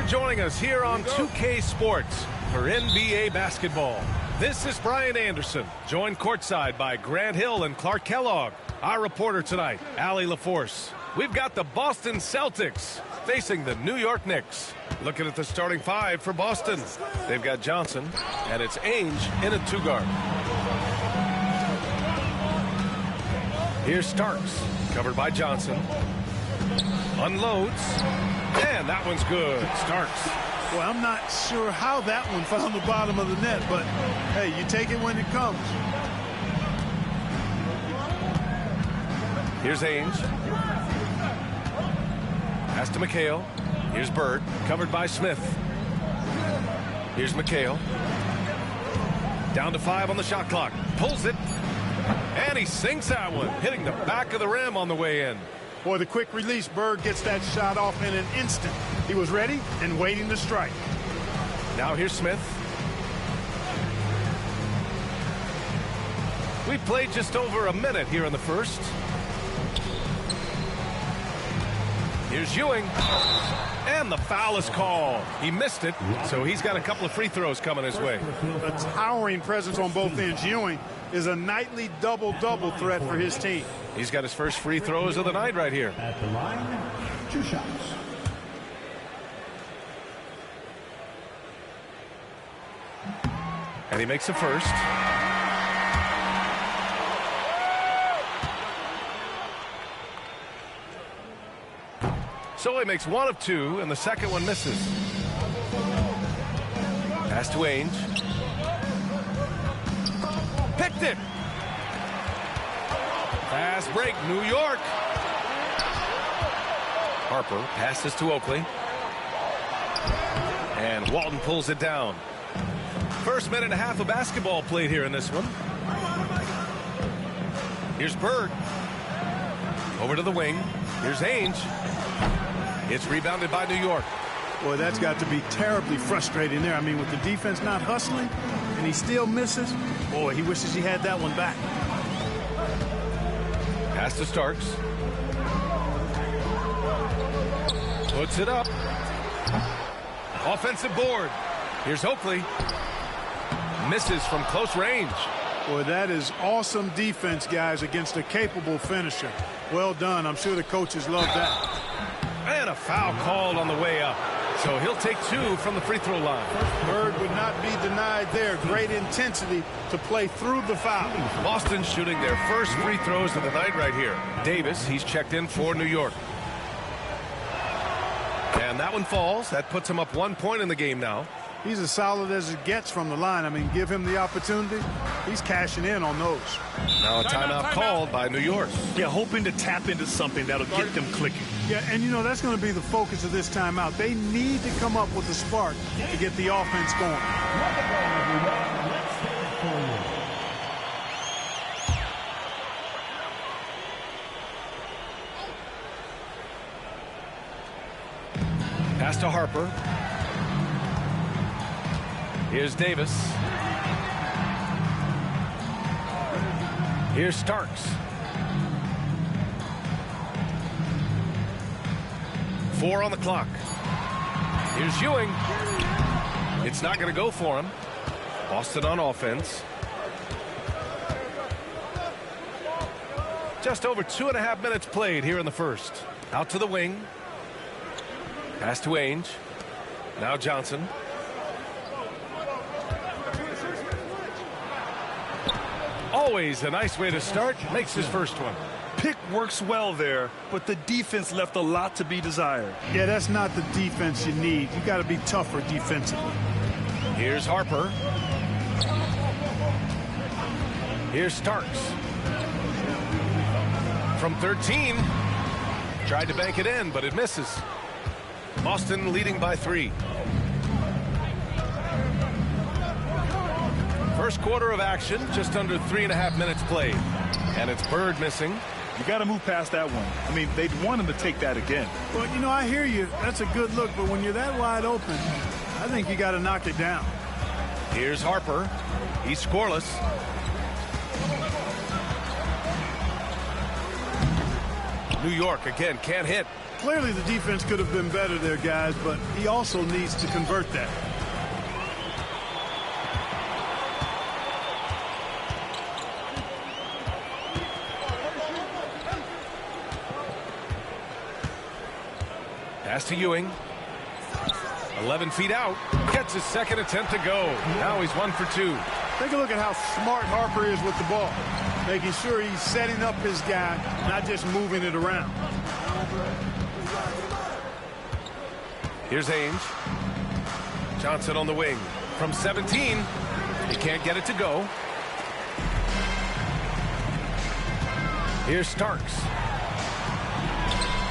joining us here on 2K Sports for NBA basketball. This is Brian Anderson, joined courtside by Grant Hill and Clark Kellogg. Our reporter tonight, Allie LaForce. We've got the Boston Celtics facing the New York Knicks. Looking at the starting five for Boston. They've got Johnson, and it's Ainge in a two-guard. Here's Starks, covered by Johnson. Unloads, and that one's good. Starks. Well, I'm not sure how that one found the bottom of the net, but hey, you take it when it comes. Here's Ainge. Pass to McHale. Here's Bird, covered by Smith. Here's McHale. Down to 5 on the shot clock. Pulls it. And he sinks that one, hitting the back of the rim on the way in. Boy, the quick release, Bird gets that shot off in an instant. He was ready and waiting to strike. Now here's Smith. We've played just over a minute here in the first. Here's Ewing. And the foul is called. He missed it, so he's got a couple of free throws coming his way. A towering presence on both ends. Ewing is a nightly double-double threat for his team. He's got his first free throws of the night right here. At the line, 2 shots. And he makes the first. So he makes 1 of 2, and the second one misses. Pass to Ainge. Picked it. Fast break, New York. Harper passes to Oakley. And Walton pulls it down. First minute and a half of basketball played here in this one. Here's Bird. Over to the wing. Here's Ainge. It's rebounded by New York. Boy, that's got to be terribly frustrating there. I mean, with the defense not hustling and he still misses, boy, he wishes he had that one back. Pass to Starks. Puts it up. Offensive board. Here's Oakley. Misses from close range. Boy, that is awesome defense, guys, against a capable finisher. Well done. I'm sure the coaches love that. And a foul called on the way up. So he'll take 2 from the free throw line. Bird would not be denied there. Great intensity to play through the foul. Boston shooting their first free throws of the night right here. Davis, he's checked in for New York. And that one falls. That puts him up 1 point in the game now. He's as solid as it gets from the line. I mean, give him the opportunity. He's cashing in on those. Now a timeout called by New York. Yeah, hoping to tap into something that'll get them clicking. Yeah, and you know, that's going to be the focus of this timeout. They need to come up with a spark to get the offense going. Pass to Harper. Here's Davis. Here's Starks. 4 on the clock. Here's Ewing. It's not going to go for him. Boston on offense. Just over 2.5 minutes played here in the first. Out to the wing. Pass to Ainge. Now Johnson. Always a nice way to start. Makes his first one. Pick works well there, but the defense left a lot to be desired. Yeah, that's not the defense you need. You got to be tougher defensively. Here's Harper. Here's Starks. From 13. Tried to bank it in, but it misses. Boston leading by 3. First quarter of action, just under 3.5 minutes played. And it's Bird missing. You got to move past that one. I mean, they'd want him to take that again. Well, you know, I hear you. That's a good look, but when you're that wide open, I think you got to knock it down. Here's Harper. He's scoreless. New York again can't hit. Clearly the defense could have been better there, guys, but he also needs to convert that. Pass to Ewing. 11 feet out. Gets his second attempt to go. Now he's 1 for 2. Take a look at how smart Harper is with the ball, making sure he's setting up his guy, not just moving it around. Here's Ainge. Johnson on the wing. From 17. He can't get it to go. Here's Starks.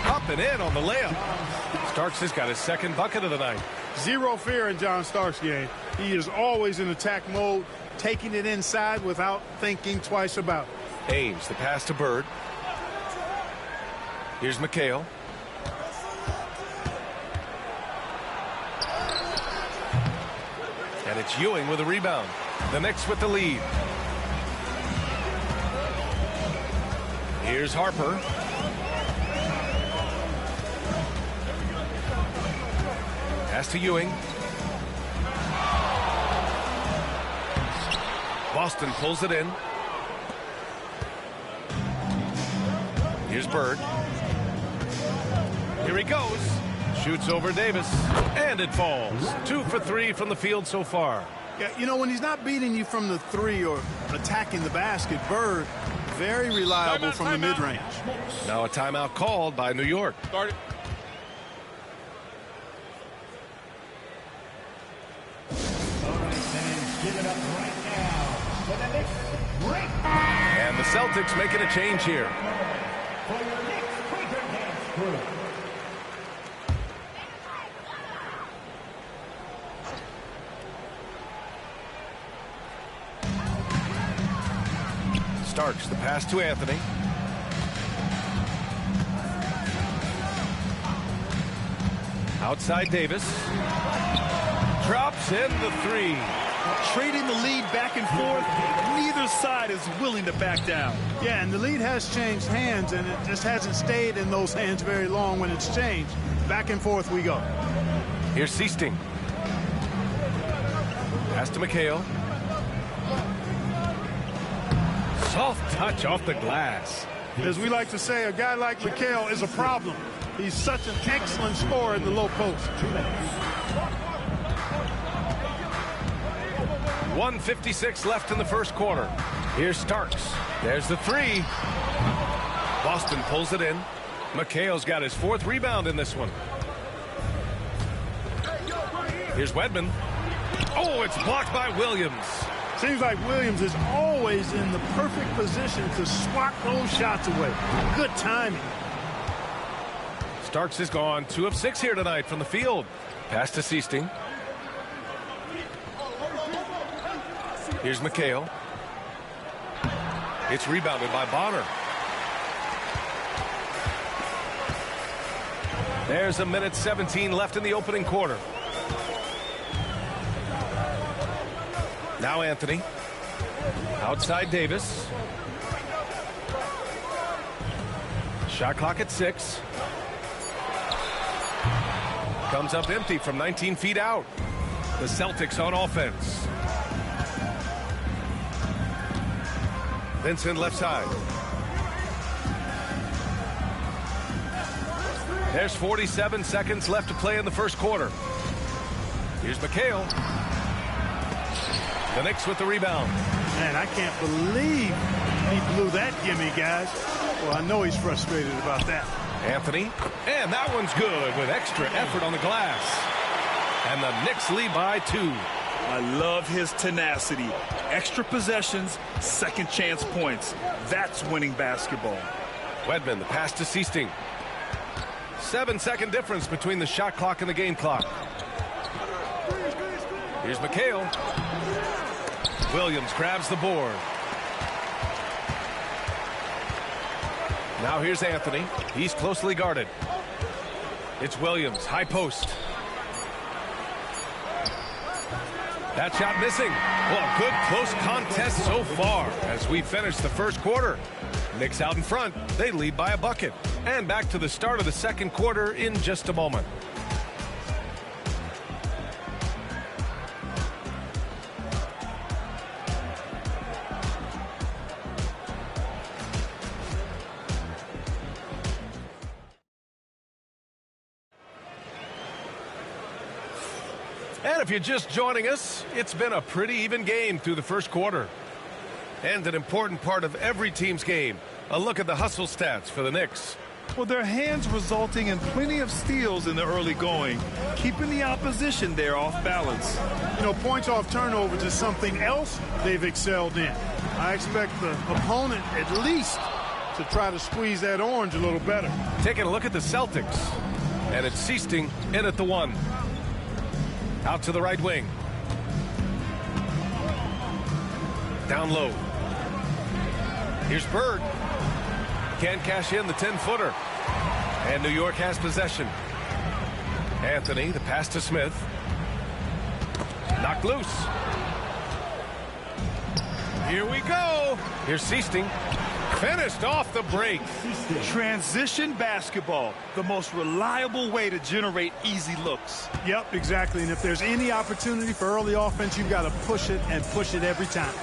Up and in on the layup. Starks has got his second bucket of the night. Zero fear in John Starks' game. He is always in attack mode, taking it inside without thinking twice about it. Ainge, the pass to Bird. Here's McHale. And it's Ewing with a rebound. The Knicks with the lead. Here's Harper. Pass to Ewing. Boston pulls it in. Here's Bird. Here he goes. Shoots over Davis. And it falls. 2 for 3 from the field so far. Yeah, you know, when he's not beating you from the three or attacking the basket, Bird, very reliable from the mid-range. Now a timeout called by New York. Start it. And the Celtics making a change here. Starks, the pass to Anthony. Outside Davis. Drops in the three. Trading the lead back and forth, neither side is willing to back down. Yeah, and the lead has changed hands, and it just hasn't stayed in those hands very long when it's changed. Back and forth we go. Here's Seasting. Pass to McHale. Soft touch off the glass. As we like to say, a guy like McHale is a problem. He's such an excellent scorer in the low post. 1:56 left in the first quarter. Here's Starks. There's the three. Boston pulls it in. McHale's got his 4th rebound in this one. Here's Wedman. Oh, it's blocked by Williams. Seems like Williams is always in the perfect position to swat those shots away. Good timing. Starks is gone 2 of 6 here tonight from the field. Pass to Seasting. Here's McHale. It's rebounded by Bonner. There's 1:17 left in the opening quarter. Now Anthony. Outside Davis. Shot clock at 6. Comes up empty from 19 feet out. The Celtics on offense. Vincent left side. There's 47 seconds left to play in the first quarter. Here's McHale. The Knicks with the rebound. Man, I can't believe he blew that gimme, guys. Well, I know he's frustrated about that. Anthony. And that one's good with extra effort on the glass. And the Knicks lead by 2. I love his tenacity. Extra possessions, second chance points. That's winning basketball. Wedman, the pass to Seasting. 7-second difference between the shot clock and the game clock. Here's McHale. Williams grabs the board. Now here's Anthony. He's closely guarded. It's Williams, high post. That shot missing. Well, a good close contest so far as we finish the first quarter. Knicks out in front. They lead by a bucket. And back to the start of the second quarter in just a moment. And if you're just joining us, it's been a pretty even game through the first quarter. And an important part of every team's game, a look at the hustle stats for the Knicks. Well, their hands resulting in plenty of steals in the early going, keeping the opposition there off balance. You know, points off turnovers is something else they've excelled in. I expect the opponent at least to try to squeeze that orange a little better. Taking a look at the Celtics. And it's Siesting in at the 1. Out to the right wing. Down low. Here's Bird. Can't cash in the 10-footer. And New York has possession. Anthony, the pass to Smith. Knocked loose. Here we go. Here's Siesting. Finished off the break. Transition basketball, the most reliable way to generate easy looks. Yep, exactly. And if there's any opportunity for early offense, you've got to push it and push it every time.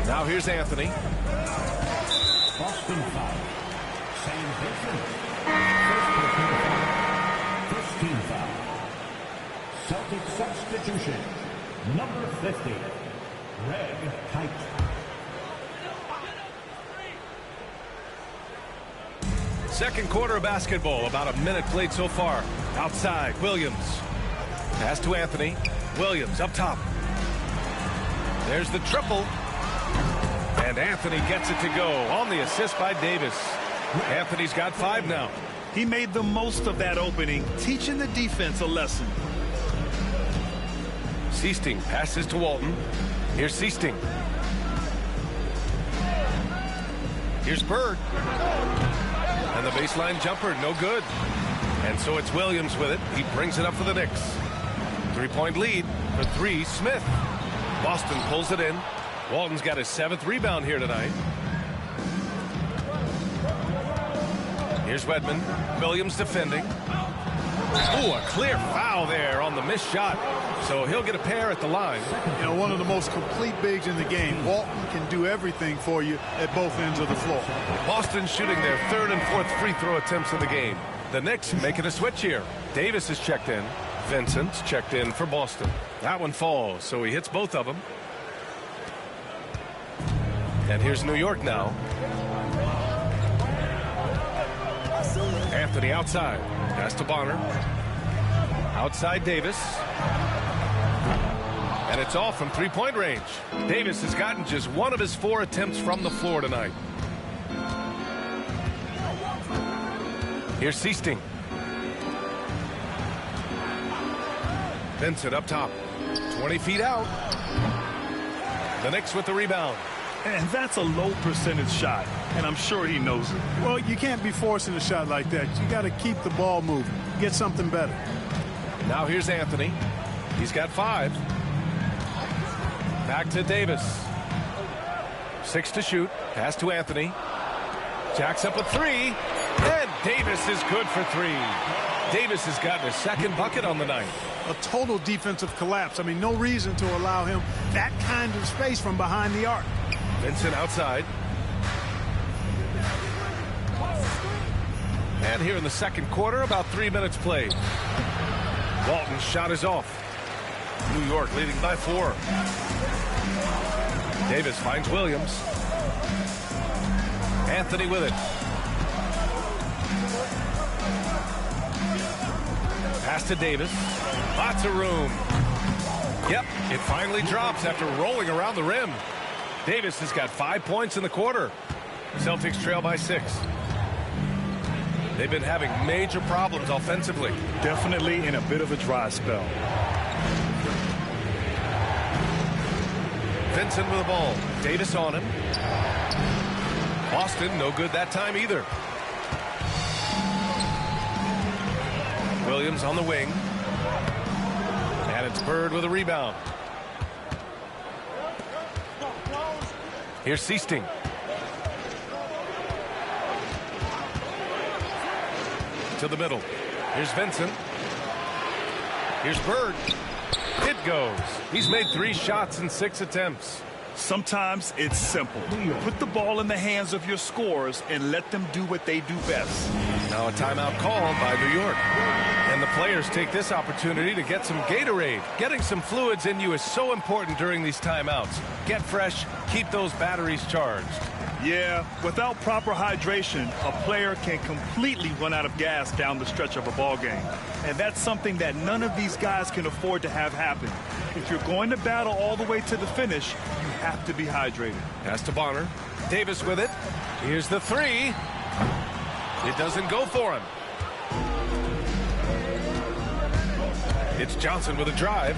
Now here's Anthony. Boston foul. Sam Vincent. First team foul. Celtic substitution. Number 50. Greg Height. Second quarter of basketball, about a minute played so far. Outside, Williams. Pass to Anthony. Williams up top. There's the triple. And Anthony gets it to go on the assist by Davis. Anthony's got 5 now. He made the most of that opening, teaching the defense a lesson. Siesting passes to Walton. Here's Siesting. Here's Bird. And the baseline jumper, no good. And so it's Williams with it. He brings it up for the Knicks. 3-point lead for 3, Smith. Boston pulls it in. Walton's got his 7th rebound here tonight. Here's Wedman. Williams defending. Ooh, a clear foul there on the missed shot. So he'll get a pair at the line. You know, one of the most complete bigs in the game. Walton can do everything for you at both ends of the floor. Boston shooting their 3rd and 4th free throw attempts of the game. The Knicks making a switch here. Davis is checked in. Vincent's checked in for Boston. That one falls, so he hits both of them. And here's New York now. Anthony outside. Pass to Bonner. Outside Davis. And it's off from 3-point range. Davis has gotten just 1 of his 4 attempts from the floor tonight. Here's Siesting. Vincent up top. 20 feet out. The Knicks with the rebound. And that's a low percentage shot, and I'm sure he knows it. Well, you can't be forcing a shot like that. You got to keep the ball moving. Get something better. Now here's Anthony. He's got 5. Back to Davis. 6 to shoot. Pass to Anthony. Jacks up a 3. And Davis is good for 3. Davis has gotten a 2nd bucket on the night. A total defensive collapse. I mean, no reason to allow him that kind of space from behind the arc. Vincent outside. And here in the second quarter, about 3 minutes played. Walton's shot is off. New York leading by 4. Davis finds Williams. Anthony with it. Pass to Davis. Lots of room. Yep, it finally drops after rolling around the rim. Davis has got 5 points in the quarter. Celtics trail by 6. They've been having major problems offensively. Definitely in a bit of a dry spell. Vincent with the ball. Davis on him. Boston no good that time either. Williams on the wing. And it's Bird with a rebound. Here's Siesting. to the middle. Here's Vincent. Here's Bird. It goes. He's made 3 shots in 6 attempts. Sometimes it's simple. Put the ball in the hands of your scorers and let them do what they do best. Now a timeout called by New York. And the players take this opportunity to get some Gatorade. Getting some fluids in you is so important during these timeouts. Get fresh, keep those batteries charged. Yeah, without proper hydration, a player can completely run out of gas down the stretch of a ball game. And that's something that none of these guys can afford to have happen. If you're going to battle all the way to the finish, you have to be hydrated. Pass to Bonner. Davis with it. Here's the 3. It doesn't go for him. It's Johnson with a drive.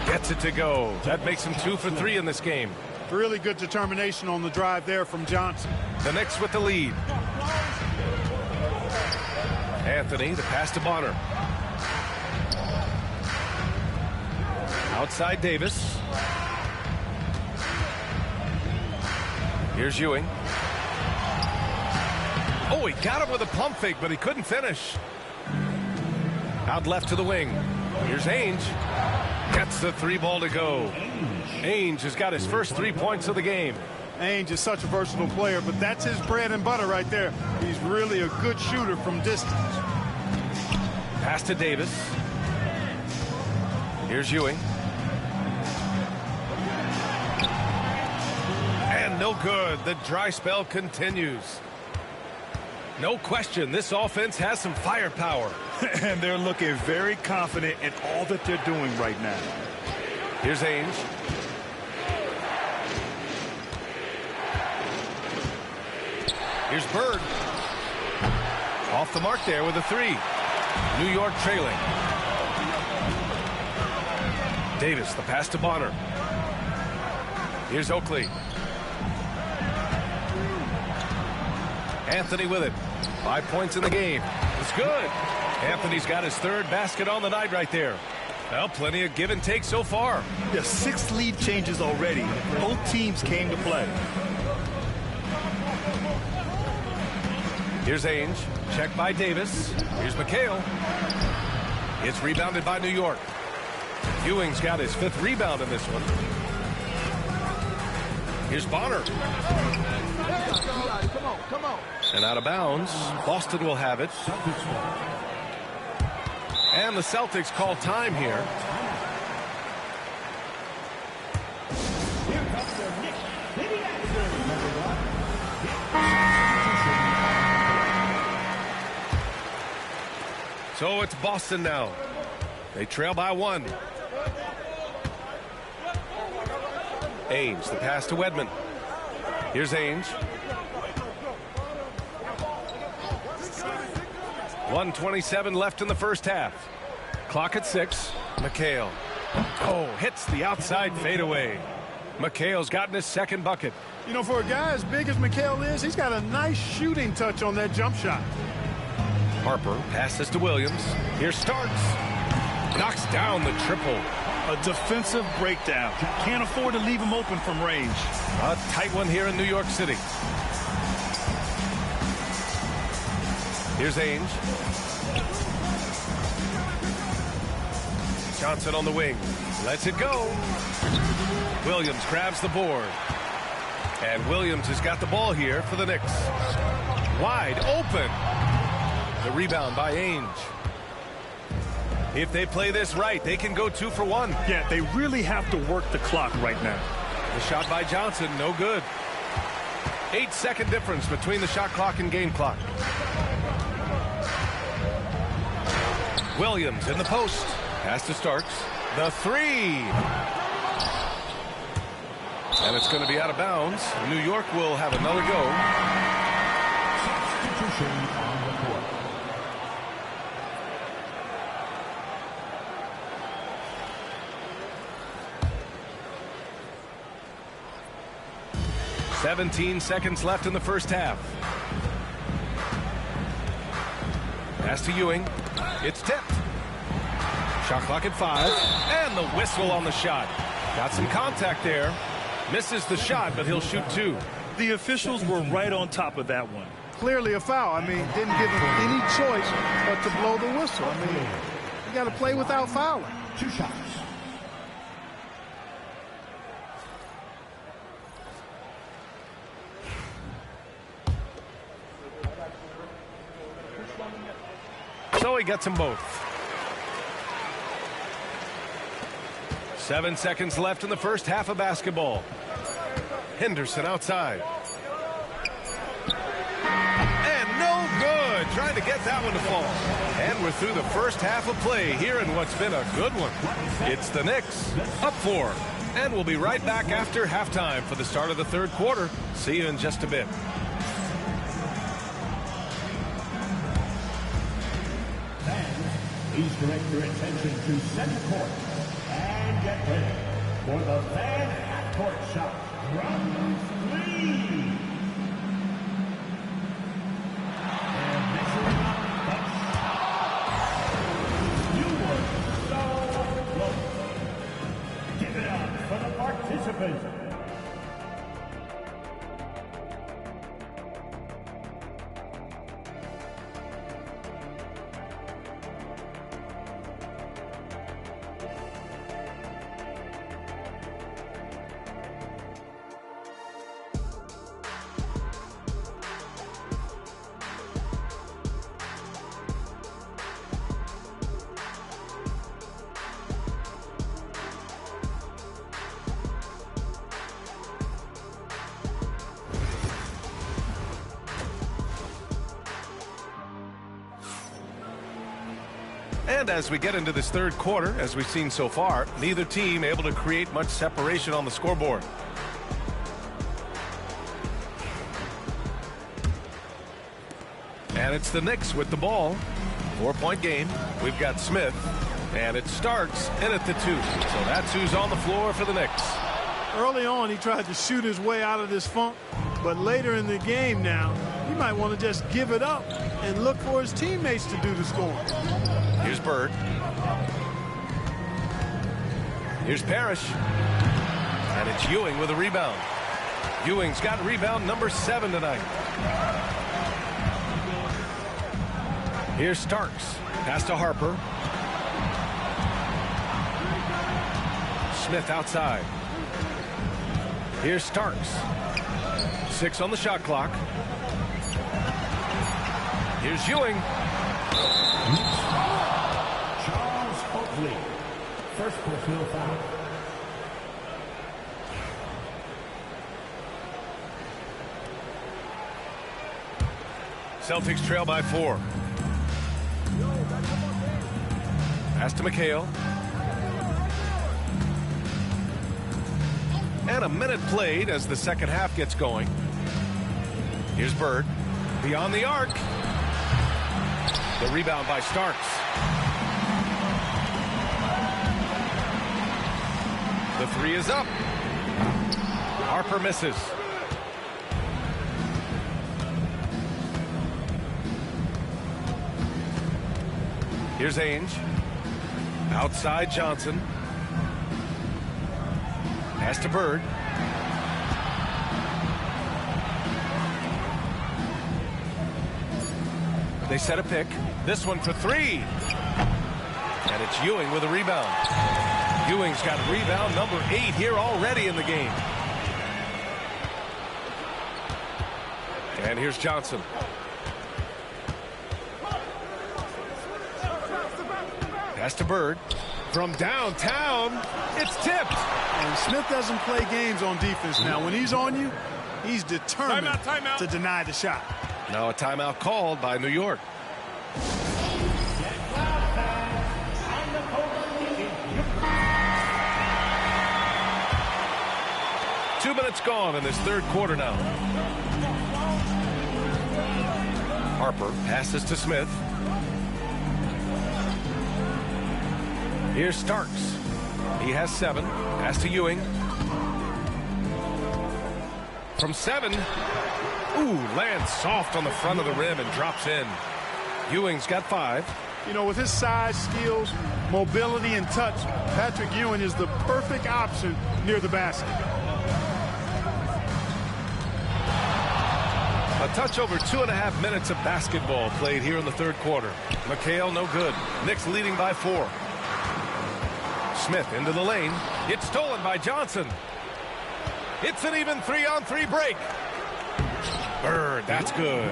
Gets it to go. That makes him 2 for 3 in this game. Really good determination on the drive there from Johnson. The Knicks with the lead. Anthony, the pass to Bonner. Outside Davis. Here's Ewing. Oh, he got him with a pump fake, but he couldn't finish. Out left to the wing. Here's Ainge. Gets the 3 ball to go. Ainge has got his first 3 points of the game. Ainge is such a versatile player, but that's his bread and butter right there. He's really a good shooter from distance. Pass to Davis. Here's Ewing. And no good. The dry spell continues. No question, this offense has some firepower. And they're looking very confident in all that they're doing right now. Here's Ainge. Here's Bird. Off the mark there with a 3. New York trailing. Davis, the pass to Bonner. Here's Oakley. Anthony with it. 5 points in the game. It's good. Anthony's got his 3rd basket on the night right there. Well, plenty of give and take so far. Yeah, 6 lead changes already. Both teams came to play. Here's Ainge. Check by Davis. Here's McHale. It's rebounded by New York. Ewing's got his 5th rebound in this one. Here's Bonner. Come on. And out of bounds. Boston will have it. And the Celtics call time here. So it's Boston now. They trail by 1. Ainge, the pass to Wedman. Here's Ainge. 1:27 left in the first half. Clock at 6. McHale. Oh, hits the outside fadeaway. McHale's gotten his 2nd bucket. You know, for a guy as big as McHale is, he's got a nice shooting touch on that jump shot. Harper passes to Williams. Here Starks. Knocks down the triple. A defensive breakdown. Can't afford to leave him open from range. A tight one here in New York City. Here's Ainge. Johnson on the wing. Lets it go. Williams grabs the board. And Williams has got the ball here for the Knicks. Wide open. The rebound by Ainge. If they play this right, they can go 2 for 1. Yeah, they really have to work the clock right now. The shot by Johnson, no good. 8-second difference between the shot clock and game clock. Williams in the post. Pass to Starks. The 3. And it's going to be out of bounds. New York will have another go. Substitution on the court. "17 seconds left in the first half. Pass to Ewing. It's tipped. Shot clock at 5. And the whistle on the shot. Got some contact there. Misses the shot, but he'll shoot 2. The officials were right on top of that one. clearly a foul. I mean, didn't give him any choice but to blow the whistle. I mean, you got to play without fouling. 2 shots. So he gets them both. 7 seconds left in the first half of basketball. Henderson outside. And no good. Trying to get that one to fall. And we're through the first half of play here in what's been a good one. It's the Knicks up 4. And we'll be right back after halftime for the start of the third quarter. See you in just a bit. Please direct your attention to center court and get ready for the fan half-court shot from 3. And measuring up the shot. You were so close. Give it up for the participants. And as we get into this third quarter, as we've seen so far, neither team able to create much separation on the scoreboard. And it's the Knicks with the ball. 4-point game. We've got Smith. And it starts in at the 2. So that's who's on the floor for the Knicks. Early on, he tried to shoot his way out of this funk. But later in the game now, he might want to just give it up and look for his teammates to do the scoring. Here's Bird. Here's Parrish. And it's Ewing with a rebound. Ewing's got rebound number 7 tonight. Here's Starks. Pass to Harper. Smith outside. Here's Starks. 6 on the shot clock. Here's Ewing. Charles Oakley. First personal foul. Celtics trail by 4. Pass to McHale. And a minute played as the second half gets going. Here's Bird. Beyond the arc. The rebound by Starks. The 3 is up. Harper misses. Here's Ainge. Outside Johnson. Pass to Bird. They set a pick. This one for 3. And it's Ewing with a rebound. Ewing's got rebound number 8 here already in the game. And here's Johnson. Pass to Bird. From downtown, it's tipped. And Smith doesn't play games on defense now. When he's on you, he's determined to deny the shot. Now a timeout called by New York. Two minutes gone in this third quarter now. Harper passes to Smith. Here's Starks. He has 7. Pass to Ewing. From 7. Ooh, lands soft on the front of the rim and drops in. Ewing's got 5. You know, with his size, skills, mobility, and touch, Patrick Ewing is the perfect option near the basket. A touch over 2.5 minutes of basketball played here in the third quarter. McHale no good. Knicks leading by 4. Smith into the lane. It's stolen by Johnson. It's an even 3-on-3 break. Bird, that's good.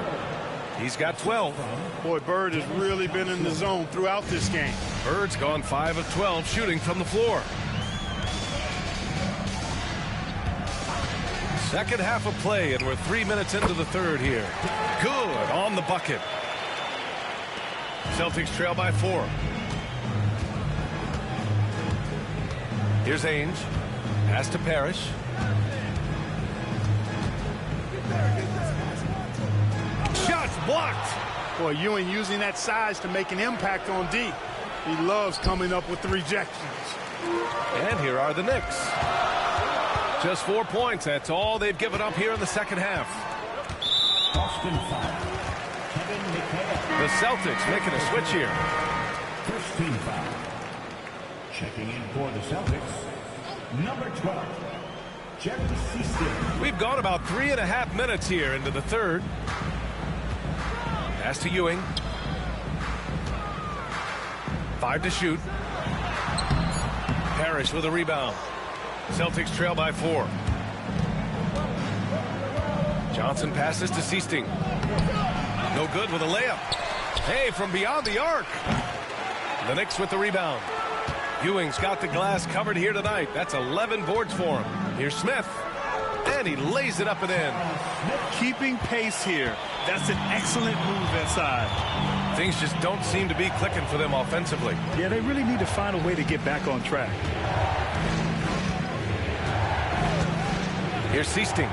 He's got 12. Boy, Bird has really been in the zone throughout this game. Bird's gone 5 of 12 shooting from the floor. Second half of play, and we're 3 minutes into the third here. Good on the bucket. Celtics trail by 4. Here's Ainge. Pass to Parrish. Shots blocked. Boy, Ewing using that size to make an impact on D. He loves coming up with the rejections. And here are the Knicks. Just 4 points. That's all they've given up here in the second half. Boston foul. Kevin McHale. The Celtics making a switch here. First team foul. Checking in for the Celtics, number 12, Jerry Seaston. We've gone about 3.5 minutes here into the third. Pass to Ewing. 5 to shoot. Parrish with a rebound. Celtics trail by 4. Johnson passes to Seaston. No good with a layup. Hey, from beyond the arc. The Knicks with the rebound. Ewing's got the glass covered here tonight. That's 11 boards for him. Here's Smith. And he lays it up and in. Keeping pace here. That's an excellent move inside. Things just don't seem to be clicking for them offensively. Yeah, they really need to find a way to get back on track. Here's Seaston.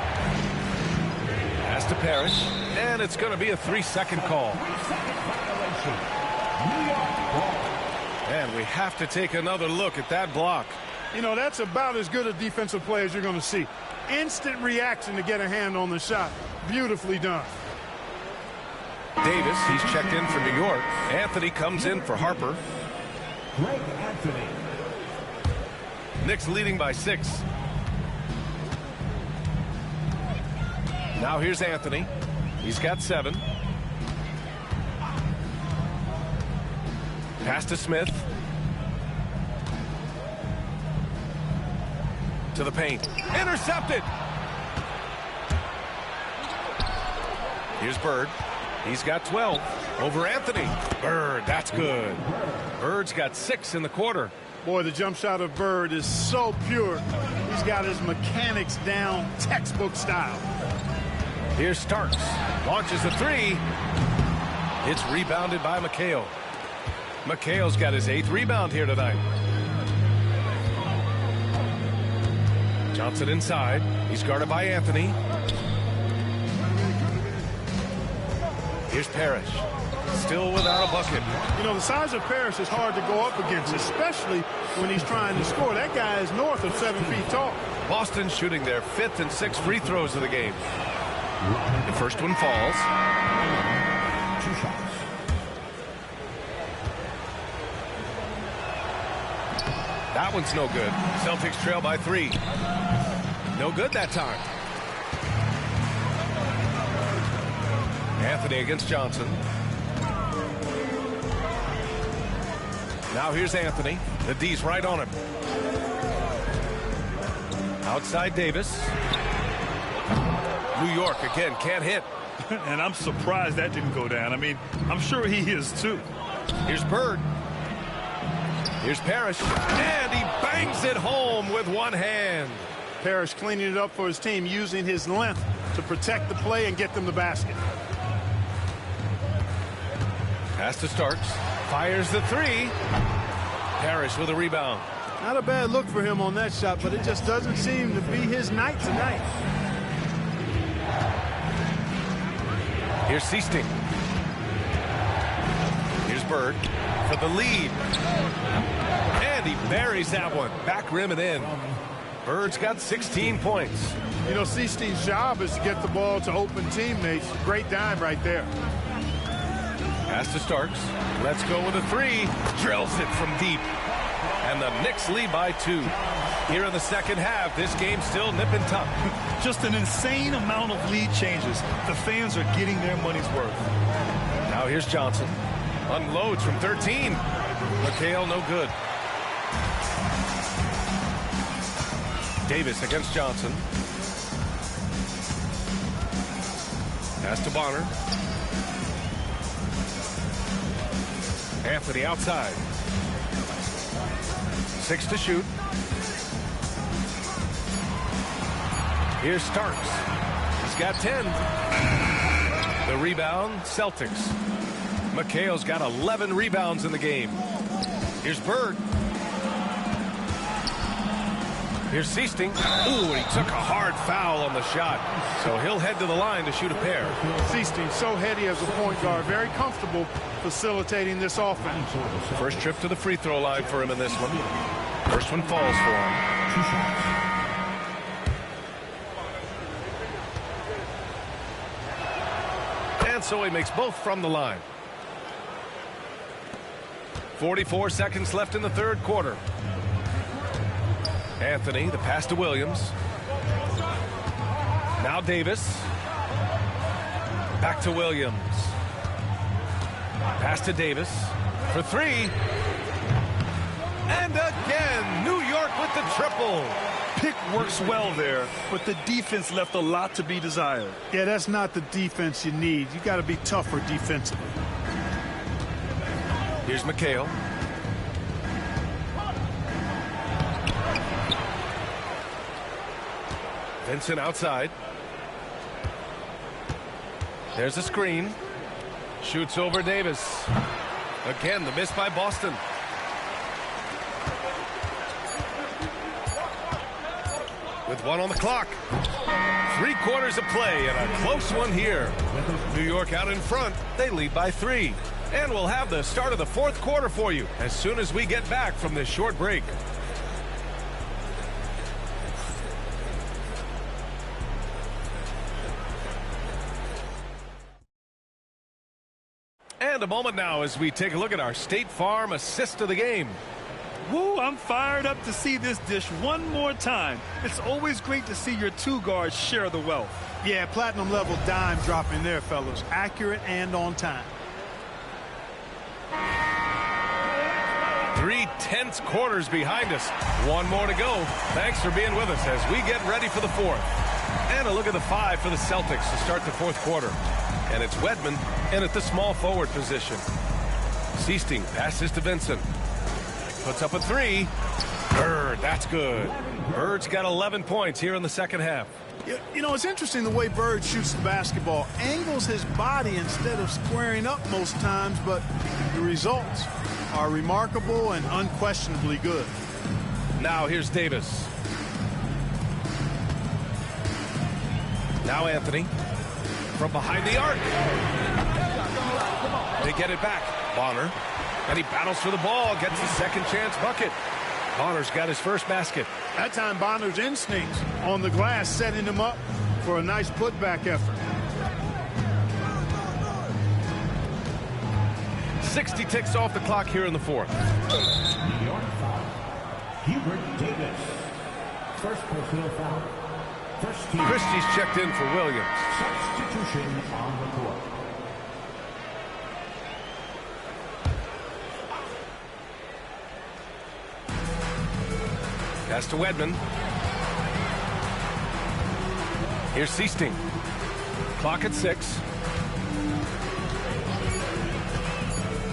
Pass to Parrish. And it's going to be a 3-second call. 3-second violation. New York ball. And we have to take another look at that block. You know, that's about as good a defensive play as you're going to see. Instant reaction to get a hand on the shot. Beautifully done. Davis, he's checked in for New York. Anthony comes in for Harper. Greg Anthony. Knicks leading by 6. Now here's Anthony. He's got 7. Pass to Smith. To the paint. Intercepted. Here's Bird. He's got 12 over Anthony. Bird, that's good. Bird's got 6 in the quarter. Boy, the jump shot of Bird is so pure. He's got his mechanics down textbook style. Here's Starks. Launches the 3. It's rebounded by McHale. McHale's got his 8th rebound here tonight. Johnson inside. He's guarded by Anthony. Here's Parrish. Still without a bucket. You know, the size of Parrish is hard to go up against, especially when he's trying to score. That guy is north of 7 feet tall. Boston shooting their 5th and 6th free throws of the game. The first one falls. 2 shots. That one's no good. Celtics trail by 3. No good that time. Anthony against Johnson. Now here's Anthony. The D's right on him. Outside Davis. New York again can't hit. And I'm surprised that didn't go down. I mean, I'm sure he is too. Here's Bird. Here's Parrish. And he bangs it home with one hand. Parrish cleaning it up for his team, using his length to protect the play and get them the basket. Pass to Starks. Fires the 3. Parrish with a rebound. Not a bad look for him on that shot, but it just doesn't seem to be his night tonight. Here's Seaston. Here's Bird for the lead. And he buries that one. Back rim and in. Bird's got 16 points. You know, Seaston's job is to get the ball to open teammates. Great dime right there. Pass to Starks. Let's go with a 3. Drills it from deep. And the Knicks lead by 2. Here in the second half, this game's still nip and tuck. Just an insane amount of lead changes. The fans are getting their money's worth. Now here's Johnson. Unloads from 13. McHale, no good. Davis against Johnson. Pass to Bonner. Anthony outside. 6 to shoot. Here's Starks. He's got 10. The rebound, Celtics. McHale's got 11 rebounds in the game. Here's Bird. Here's Seasting. Ooh, he took a hard foul on the shot. So he'll head to the line to shoot a pair. Seasting, so heady as a point guard. Very comfortable facilitating this offense. First trip to the free throw line for him in this one. First one falls for him. 2 shots. And so he makes both from the line. 44 seconds left in the third quarter. Anthony, the pass to Williams. Now Davis. Back to Williams. Pass to Davis for 3. And again, New York with the triple. Pick works well there, but the defense left a lot to be desired. Yeah, that's not the defense you need. You got to be tougher defensively. Here's McHale. Vincent outside. There's a screen. Shoots over Davis. Again, the miss by Boston. With 1 on the clock. 3 quarters of play and a close one here. New York out in front. They lead by 3. And we'll have the start of the fourth quarter for you as soon as we get back from this short break. And a moment now as we take a look at our State Farm assist of the game. Woo, I'm fired up to see this dish one more time. It's always great to see your 2 guards share the wealth. Yeah, platinum level dime dropping there, fellas. Accurate and on time. 3 tense quarters behind us. 1 more to go. Thanks for being with us as we get ready for the fourth. And a look at the 5 for the Celtics to start the fourth quarter. And it's Wedman in at the small forward position. Seasting passes to Vincent. Puts up a 3. Bird, that's good. Bird's got 11 points here in the second half. You know, it's interesting the way Bird shoots the basketball. Angles his body instead of squaring up most times, but the results are remarkable and unquestionably good. Now here's Davis. Now Anthony. From behind the arc. They get it back. Bonner. And he battles for the ball. Gets the second chance bucket. Bonner's got his first basket. That time Bonner's instincts on the glass setting him up for a nice putback effort. 60 ticks off the clock here in the fourth. New York foul. Hubert Davis. First personal foul. First team. Christie's checked in for Williams. Substitution on the court. Pass to Wedman. Here's Seasting. Clock at 6.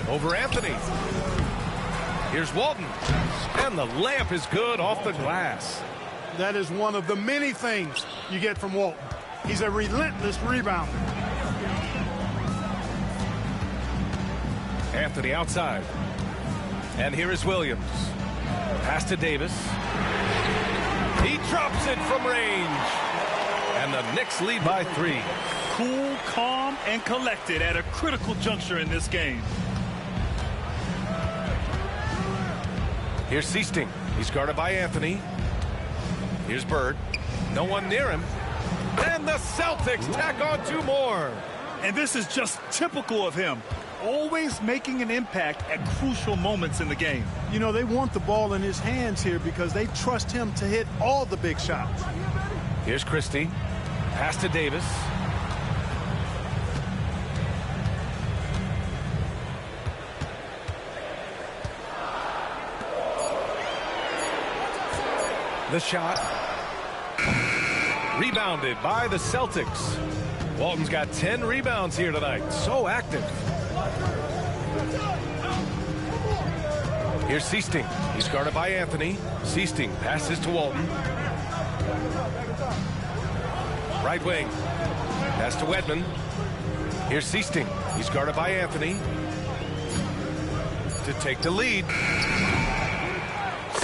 Over Anthony. Here's Walton. And the layup is good off the glass. That is one of the many things you get from Walton. He's a relentless rebounder. Anthony outside. And here is Williams. Pass to Davis. He drops it from range. And the Knicks lead by 3. Cool, calm, and collected at a critical juncture in this game. Here's Seasting. He's guarded by Anthony. Here's Bird. No one near him. And the Celtics tack on 2 more. And this is just typical of him. always making an impact at crucial moments in the game. You know, they want the ball in his hands here because they trust him to hit all the big shots. Here's Christie. Pass to Davis. The shot. Rebounded by the Celtics. Walton's got 10 rebounds here tonight. So active. Here's Seasting. He's guarded by Anthony. Seasting passes to Walton. Right wing. Pass to Wedman. Here's Seasting. He's guarded by Anthony. To take the lead.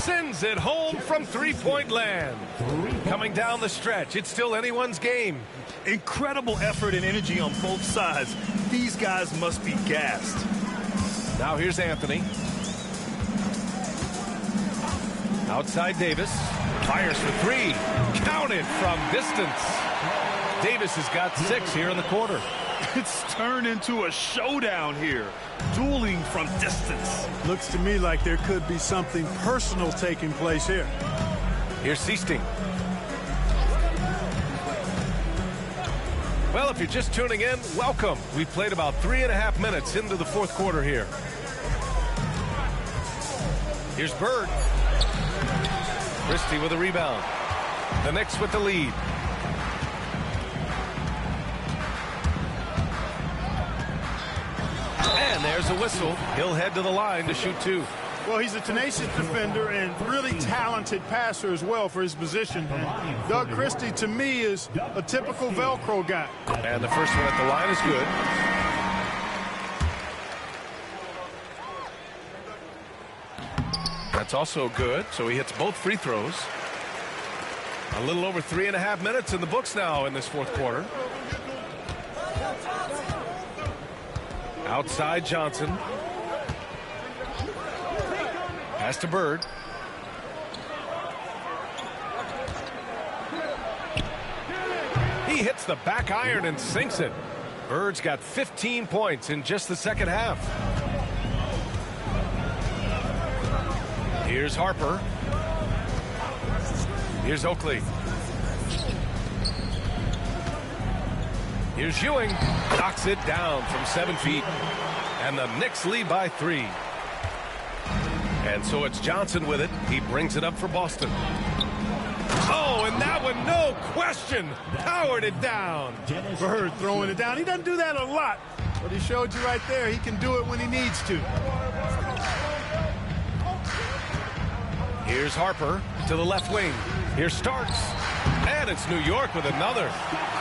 Sends it home from three-point land. Coming down the stretch. It's still anyone's game. Incredible effort and energy on both sides. These guys must be gassed. Now here's Anthony. Outside Davis. Fires for three. Counted from distance. Davis has got 6 here in the quarter. It's turned into a showdown here. Dueling from distance. Looks to me like there could be something personal taking place here. Here's Seasting. Well, if you're just tuning in, welcome. We've played about 3.5 minutes into the fourth quarter here. Here's Bird. Christie with a rebound. The Knicks with the lead. And there's a whistle. He'll head to the line to shoot 2. Well, he's a tenacious defender and really talented passer as well for his position. Doug Christie, to me, is a typical Velcro guy. And the first one at the line is good. That's also good, so he hits both free throws. A little over 3.5 minutes in the books now in this fourth quarter. Outside Johnson. Pass to Bird. He hits the back iron and sinks it. Bird's got 15 points in just the second half. Here's Harper. Here's Oakley. Here's Ewing. Knocks it down from 7 feet. And the Knicks lead by 3. And so it's Johnson with it. He brings it up for Boston. Oh, and that one, no question, powered it down. Bird throwing it down. He doesn't do that a lot, but he showed you right there he can do it when he needs to. Here's Harper to the left wing. Here's Starks. And it's New York with another.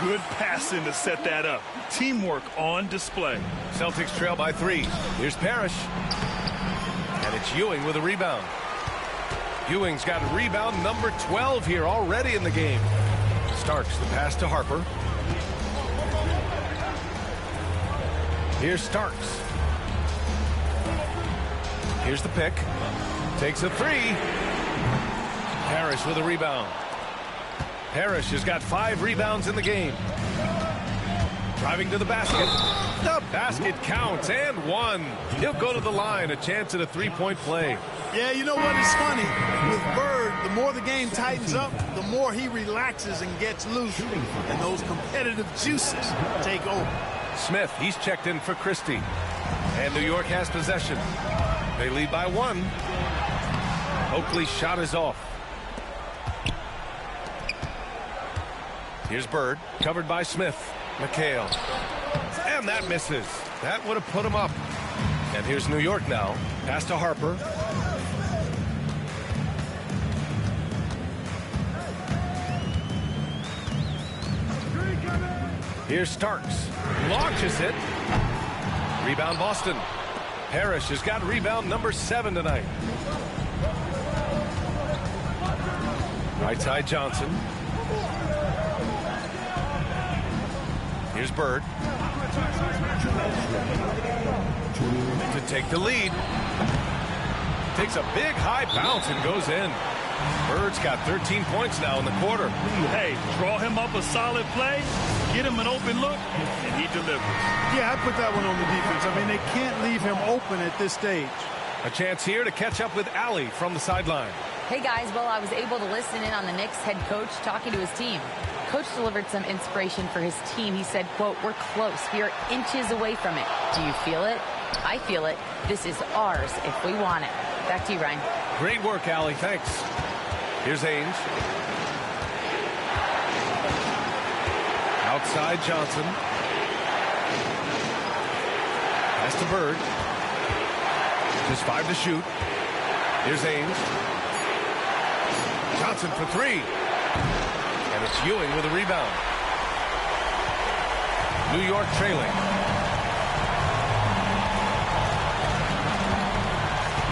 Good passing to set that up. Teamwork on display. Celtics trail by 3. Here's Parrish. And it's Ewing with a rebound. Ewing's got rebound number 12 here already in the game. Starks the pass to Harper. Here's Starks. Here's the pick. Takes a 3. Parrish with a rebound. Parrish has got 5 rebounds in the game. Driving to the basket. The basket counts and 1. He'll go to the line. A chance at a 3-point play. Yeah, you know what is funny? With Bird, the more the game tightens up, the more he relaxes and gets loose. And those competitive juices take over. Smith, he's checked in for Christie. And New York has possession. They lead by 1. Oakley's shot is off. Here's Bird, covered by Smith. McHale. And that misses. That would have put him up. And here's New York now. Pass to Harper. Here's Starks. Launches it. Rebound Boston. Parrish has got rebound number 7 tonight. Right side Johnson. Here's Bird. To take the lead. Takes a big high bounce and goes in. Bird's got 13 points now in the quarter. Hey, draw him up a solid play, get him an open look, and he delivers. Yeah, I put that one on the defense. I mean, they can't leave him open at this stage. A chance here to catch up with Allie from the sideline. Hey guys, well, I was able to listen in on the Knicks head coach talking to his team. Coach delivered some inspiration for his team. He said, quote, "We're close. We are inches away from it. Do you feel it? I feel it. This is ours if we want it." Back to you, Ryan. Great work, Allie. Thanks. Here's Haynes. Outside Johnson. Pass to Bird. Just 5 to shoot. Here's Haynes. Johnson for 3. And it's Ewing with a rebound. New York trailing.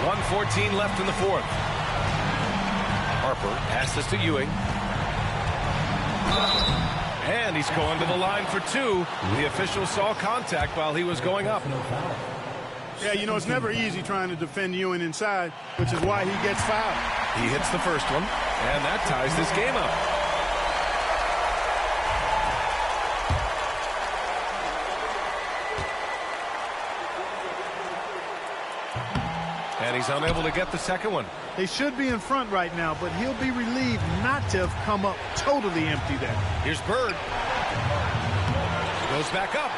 1:14 left in the fourth. Harper passes to Ewing. And he's going to the line for 2. The official saw contact while he was going up. Yeah, you know, it's never easy trying to defend Ewing inside, which is why he gets fouled. He hits the first one, and that ties this game up. And he's unable to get the second one. They should be in front right now, but he'll be relieved not to have come up totally empty there. Here's Bird. Goes back up.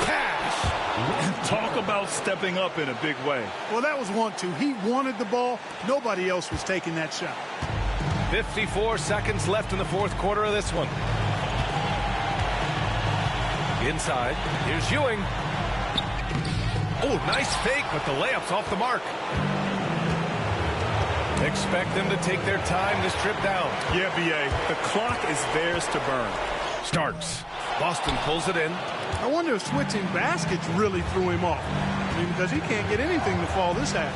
Cash. Talk about stepping up in a big way. Well, that was 1-2. He wanted the ball. Nobody else was taking that shot. 54 seconds left in the fourth quarter of this one. Inside. Here's Ewing. Oh, nice fake, but the layup's off the mark. Expect them to take their time this trip down. Yeah, B.A., the clock is theirs to burn. Starts. Boston pulls it in. I wonder if switching baskets really threw him off. I mean, because he can't get anything to fall this half.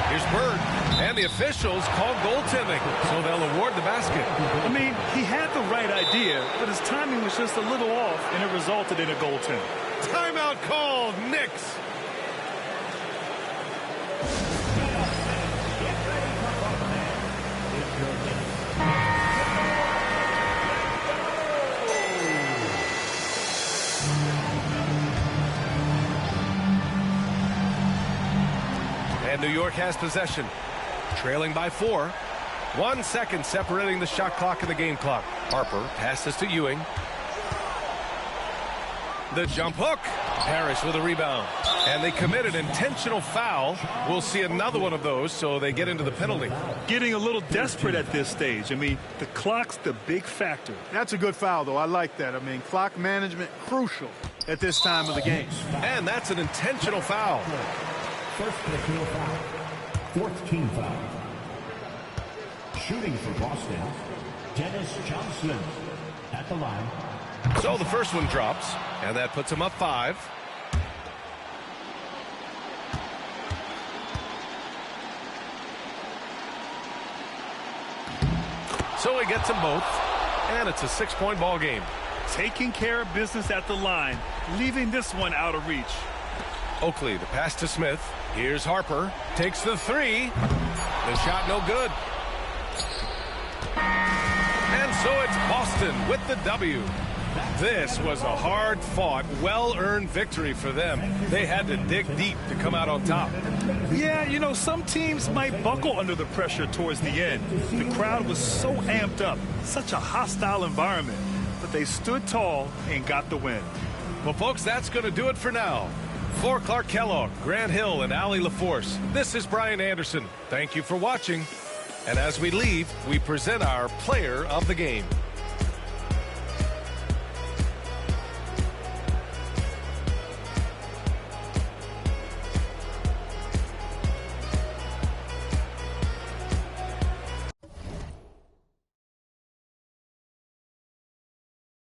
Here's Bird. And the officials call goaltending, so they'll award the basket. I mean, he had the right idea, but his timing was just a little off, and it resulted in a goaltend. Timeout called. Knicks. And New York has possession, trailing by 4. 1 second separating the shot clock and the game clock. Harper passes to Ewing. The jump hook. Parrish with a rebound. And they committed intentional foul. We'll see another one of those, so they get into the penalty. Getting a little desperate at this stage. I mean, the clock's the big factor. That's a good foul, though. I like that. I mean, clock management crucial at this time of the game. And that's an intentional foul. First personal foul. Fourth team foul. Shooting for Boston, Dennis Johnson at the line. So the first one drops, and that puts him up 5. So he gets them both, and it's a 6-point ball game. Taking care of business at the line, leaving this one out of reach. Oakley, the pass to Smith. Here's Harper. Takes the 3. The shot no good. And so it's Boston with the W. This was a hard-fought, well-earned victory for them. They had to dig deep to come out on top. Yeah, you know, some teams might buckle under the pressure towards the end. The crowd was so amped up, such a hostile environment. But they stood tall and got the win. Well, folks, that's going to do it for now. For Clark Kellogg, Grant Hill, and Allie LaForce, this is Brian Anderson. Thank you for watching. And as we leave, we present our player of the game.